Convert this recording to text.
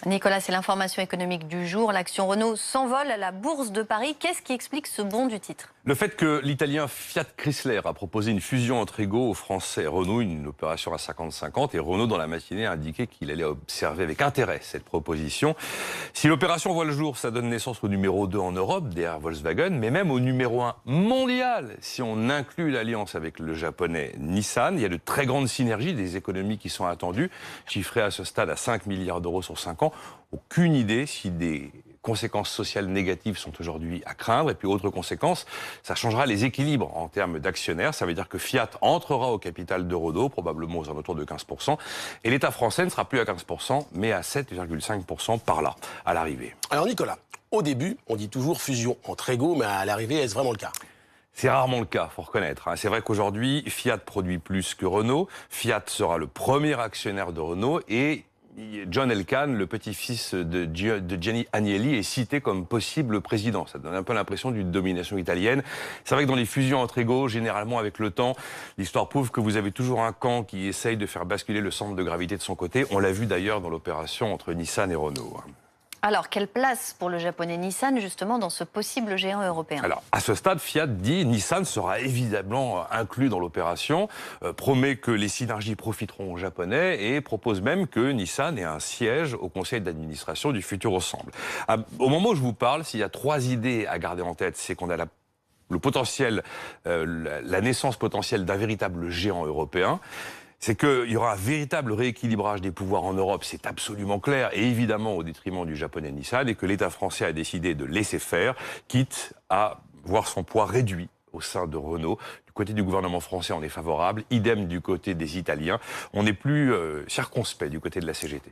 Nicolas, c'est l'information économique du jour. L'action Renault s'envole à la Bourse de Paris. Qu'est-ce qui explique ce bond du titre? Le fait que l'italien Fiat Chrysler a proposé une fusion entre égaux au français Renault, une opération à 50-50, et Renault dans la matinée a indiqué qu'il allait observer avec intérêt cette proposition. Si l'opération voit le jour, ça donne naissance au numéro 2 en Europe, derrière Volkswagen, mais même au numéro 1 mondial, si on inclut l'alliance avec le japonais Nissan. Il y a de très grandes synergies, des économies qui sont attendues, chiffrées à ce stade à 5 milliards d'euros sur 5 ans. Aucune idée si des conséquences sociales négatives sont aujourd'hui à craindre. Et puis, autre conséquence, ça changera les équilibres en termes d'actionnaires. Ça veut dire que Fiat entrera au capital de Renault, probablement aux alentours de 15%. Et l'État français ne sera plus à 15%, mais à 7,5% par là, à l'arrivée. Alors Nicolas, au début, on dit toujours fusion entre égaux, mais à l'arrivée, est-ce vraiment le cas? C'est rarement le cas, faut reconnaître. C'est vrai qu'aujourd'hui, Fiat produit plus que Renault. Fiat sera le premier actionnaire de Renault et John Elkann, le petit-fils de Gianni Agnelli, est cité comme possible président. Ça donne un peu l'impression d'une domination italienne. C'est vrai que dans les fusions entre égaux, généralement avec le temps, l'histoire prouve que vous avez toujours un camp qui essaye de faire basculer le centre de gravité de son côté. On l'a vu d'ailleurs dans l'opération entre Nissan et Renault. Alors, quelle place pour le japonais Nissan, justement, dans ce possible géant européen? Alors, à ce stade, Fiat dit Nissan sera évidemment inclus dans l'opération, promet que les synergies profiteront aux Japonais et propose même que Nissan ait un siège au conseil d'administration du futur ensemble. Au moment où je vous parle, s'il y a 3 idées à garder en tête, c'est qu'on a le potentiel, la naissance potentielle d'un véritable géant européen. C'est qu'il y aura un véritable rééquilibrage des pouvoirs en Europe, c'est absolument clair, et évidemment au détriment du japonais Nissan, et que l'État français a décidé de laisser faire, quitte à voir son poids réduit au sein de Renault. Du côté du gouvernement français, on est favorable, idem du côté des Italiens. On est plus circonspect du côté de la CGT.